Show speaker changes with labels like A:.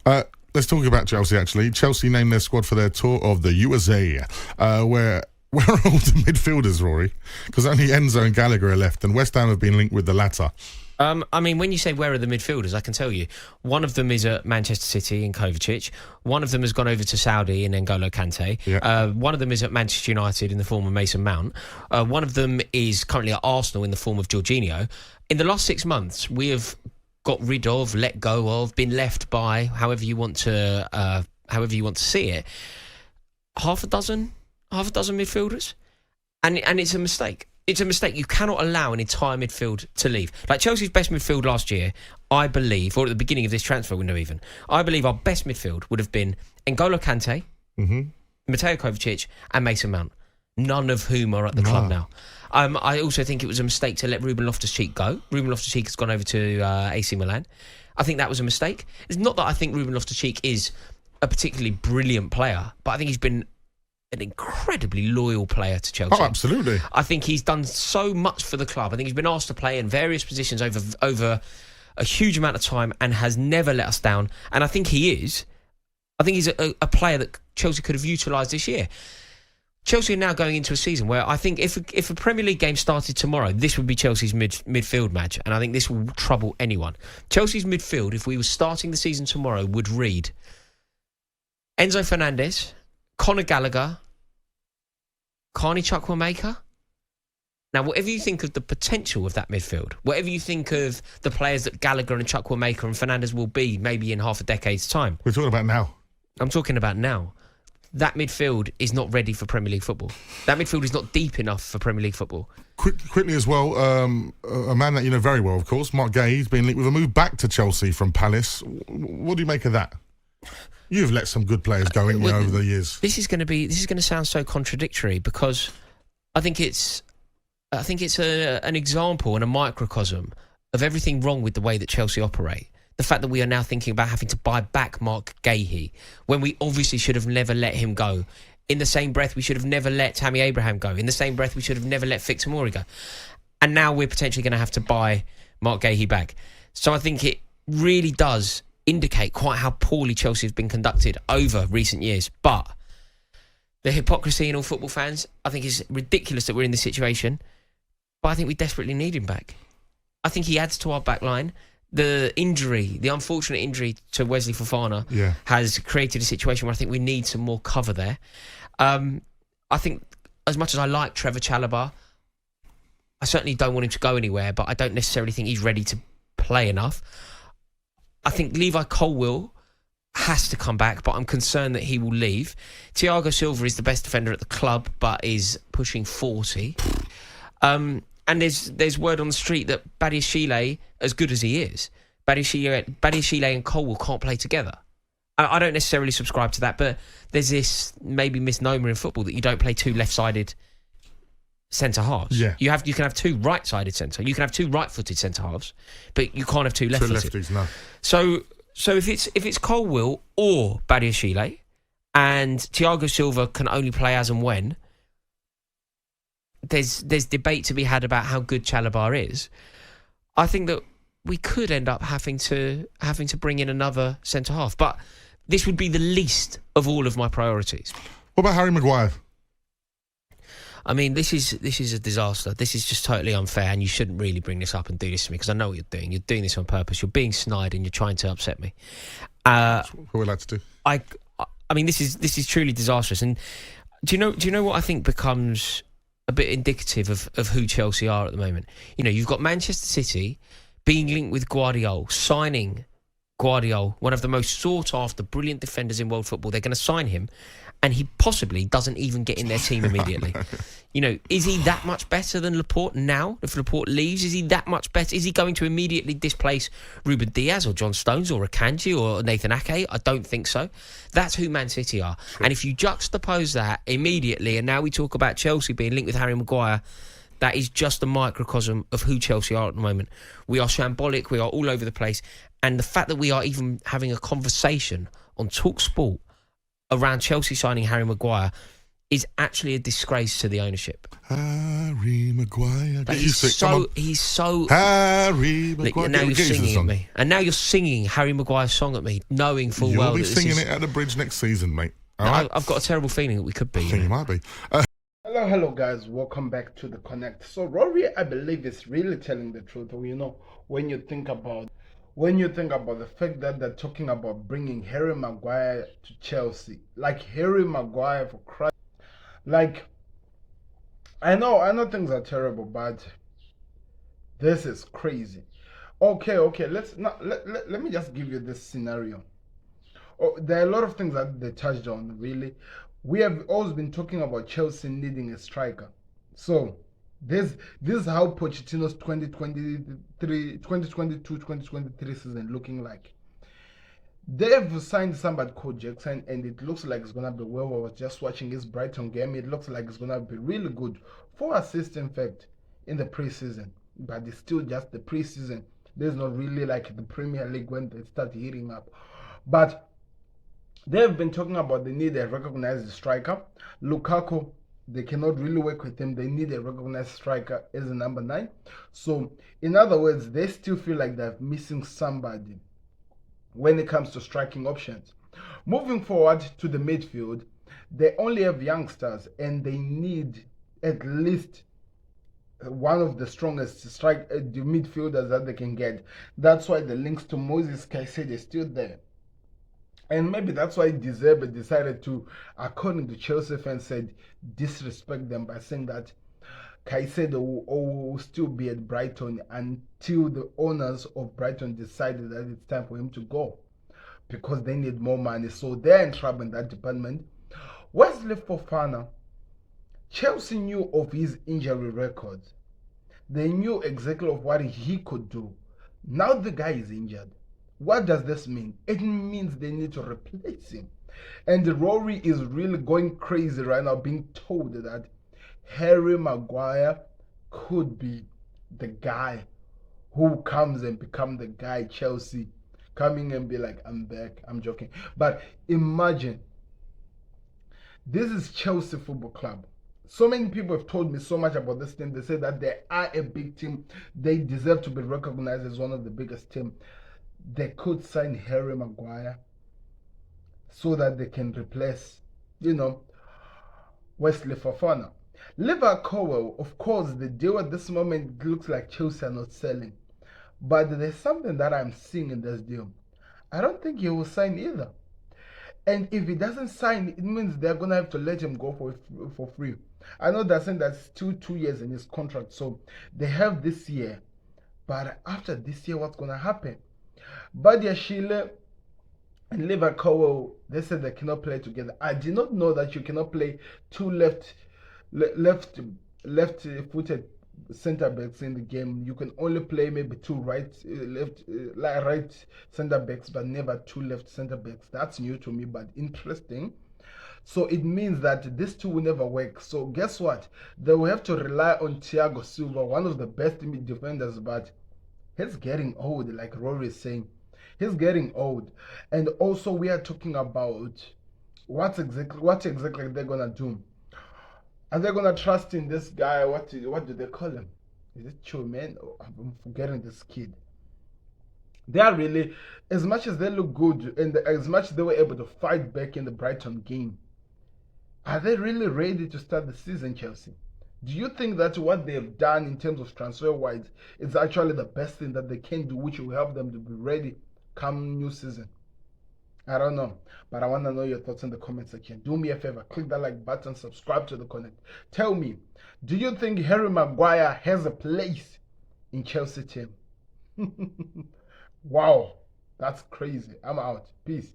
A: Let's talk about Chelsea, actually. Chelsea named their squad for their tour of the USA, where are all the midfielders, Rory? Because only Enzo and Gallagher are left, and West Ham have been linked with the latter.
B: I mean, when you say where are the midfielders, I can tell you. One of them is at Manchester City in Kovacic. One of them has gone over to Saudi in N'Golo Kante. Yeah. One of them is at Manchester United in the form of Mason Mount. One of them is currently at Arsenal in the form of Jorginho. In the last 6 months, we have got rid of, let go of, been left by, however you want to see it, half a dozen midfielders, and it's a mistake. It's a mistake. You cannot allow an entire midfield to leave. Like Chelsea's best midfield last year, I believe, or at the beginning of this transfer window even, I believe our best midfield would have been N'Golo Kante, Mateo Kovacic and Mason Mount, none of whom are at the club now. I also think it was a mistake to let Ruben Loftus-Cheek go. Ruben Loftus-Cheek has gone over to AC Milan. I think that was a mistake. It's not that I think Ruben Loftus-Cheek is a particularly brilliant player, but I think he's been an incredibly loyal player to Chelsea.
A: Oh, absolutely.
B: I think he's done so much for the club. I think he's been asked to play in various positions over a huge amount of time and has never let us down. And I think he's a player that Chelsea could have utilised this year. Chelsea are now going into a season where I think if a Premier League game started tomorrow, this would be Chelsea's midfield match, and I think this will trouble anyone. Chelsea's midfield, if we were starting the season tomorrow, would read Enzo Fernandez, Conor Gallagher, Carney Chukwuemeka. Now, whatever you think of the potential of that midfield, whatever you think of the players that Gallagher and Chukwuemeka and Fernandez will be maybe in half a decade's time.
A: We're talking about now.
B: I'm talking about now. That midfield is not ready for Premier League football. That midfield is not deep enough for Premier League football.
A: Quickly as well, a man that you know very well, of course, Mark Gay, has been linked with a move back to Chelsea from Palace. What do you make of that? You've let some good players go in over the years. This is going
B: to sound so contradictory because I think it's an example and a microcosm of everything wrong with the way that Chelsea operate. The fact that we are now thinking about having to buy back Mark Gahey when we obviously should have never let him go. In the same breath, we should have never let Tammy Abraham go. In the same breath, we should have never let Victor Mori go. And now we're potentially going to have to buy Mark Gahey back. So I think it really does indicate quite how poorly Chelsea have been conducted over recent years. But the hypocrisy in all football fans, I think is ridiculous that we're in this situation. But I think we desperately need him back. I think he adds to our back line. The unfortunate injury to Wesley Fofana has created a situation where I think we need some more cover there. I think as much as I like Trevor Chalobah, I certainly don't want him to go anywhere, but I don't necessarily think he's ready to play enough. I think Levi Colwill has to come back, but I'm concerned that he will leave. Thiago Silva is the best defender at the club, but is pushing 40. And there's word on the street that Badiashile, as good as he is, Badiashile and Colwill can't play together. I don't necessarily subscribe to that, but there's this maybe misnomer in football that you don't play two left-sided centre-halves. Yeah. You can have two right-sided centre. You can have two right-footed centre-halves, but you can't have two left-footed. Two lefties, no. So if it's Colwill or Badiashile, and Thiago Silva can only play as and when, there's debate to be had about how good Chalobah is. I think that we could end up having to bring in another centre half, but this would be the least of all of my priorities.
A: What about Harry Maguire?
B: I mean, this is a disaster. This is just totally unfair, and you shouldn't really bring this up and do this to me because I know what you're doing. You're doing this on purpose. You're being snide and you're trying to upset me.
A: That's what we're allowed to do.
B: I mean, this is truly disastrous. And do you know what I think becomes a bit indicative of who Chelsea are at the moment? You know, you've got Manchester City being linked with Guardiola, signing Guardiola, one of the most sought-after, brilliant defenders in world football. They're going to sign him, and he possibly doesn't even get in their team immediately. You know, is he that much better than Laporte now? If Laporte leaves, is he that much better? Is he going to immediately displace Ruben Diaz or John Stones or Akanji or Nathan Ake? I don't think so. That's who Man City are. Sure. And if you juxtapose that immediately, and now we talk about Chelsea being linked with Harry Maguire, that is just a microcosm of who Chelsea are at the moment. We are shambolic, we are all over the place. And the fact that we are even having a conversation on TalkSport around Chelsea signing Harry Maguire is actually a disgrace to the ownership.
A: Harry Maguire.
B: Like,
A: Get used to it. Come on.
B: he's so.
A: Harry Maguire.
B: And now you're
A: Get used to the
B: singing at
A: song.
B: me, and now you're singing Harry Maguire's song at me, knowing full
A: You'll
B: well
A: be
B: that this
A: singing
B: is.
A: it at the bridge next season, mate. All
B: No,
A: right?
B: I've got a terrible feeling that we could be.
A: I think you might be.
C: Hello guys, welcome back to the Connect. So Rory, I believe, is really telling the truth. When you think about the fact that they're talking about bringing Harry Maguire to Chelsea, like Harry Maguire, for Christ. Like, I know things are terrible, but this is crazy. Okay, let me just give you this scenario. There are a lot of things that they touched on, really. We have always been talking about Chelsea needing a striker. So this is how Pochettino's 2022-2023 season looking like. They have signed somebody called Jackson, and it looks like it's gonna be well. I was just watching his Brighton game. It looks like it's gonna be really good. 4 assists, in fact, in the preseason, but it's still just the preseason. There's not really like the Premier League when they start heating up, but they've been talking about they need a recognized striker. Lukaku, they cannot really work with him. They need a recognized striker as a number 9. So, in other words, they still feel like they're missing somebody when it comes to striking options. Moving forward to the midfield, they only have youngsters, and they need at least one of the strongest the midfielders that they can get. That's why the links to Moses Caicedo is still there. And maybe that's why De Zerbi decided to, according to Chelsea fans, said disrespect them by saying that Caicedo will still be at Brighton until the owners of Brighton decided that it's time for him to go, because they need more money. So they're in trouble in that department. Wesley Fofana, Chelsea knew of his injury records. They knew exactly of what he could do. Now the guy is injured. What does this mean? It means they need to replace him. And Rory is really going crazy right now, being told that Harry Maguire could be the guy who comes and become the guy. Chelsea coming and be like, I'm back. I'm joking. But imagine, this is Chelsea Football Club. So many people have told me so much about this team. They say that they are a big team. They deserve to be recognized as one of the biggest teams. They could sign Harry Maguire so that they can replace, Wesley Fofana. Liverpool, of course, the deal at this moment looks like Chelsea are not selling. But there's something that I'm seeing in this deal. I don't think he will sign either. And if he doesn't sign, it means they're going to have to let him go for free. I know they're saying that's still 2 years in his contract. So they have this year. But after this year, what's going to happen? Badia Shile and Liverpool, they said they cannot play together. I did not know that you cannot play 2 left-footed center backs in the game. You can only play maybe 2 right center backs, but never 2 left center backs. That's new to me, but interesting. So it means that these 2 will never work. So guess what? They will have to rely on Thiago Silva, one of the best defenders, but he's getting old, like Rory is saying. He's getting old. And also we are talking about what exactly they're gonna do. Are they gonna trust in this guy? What do they call him? Is it Chuman? Oh, I'm forgetting this kid. They are really, as much as they look good and as much as they were able to fight back in the Brighton game, are they really ready to start the season, Chelsea? Do you think that what they have done in terms of transfer-wise is actually the best thing that they can do, which will help them to be ready come new season? I don't know, but I want to know your thoughts in the comment section. Do me a favor, click that like button, subscribe to the Connect. Tell me, do you think Harry Maguire has a place in Chelsea team? Wow, that's crazy. I'm out. Peace.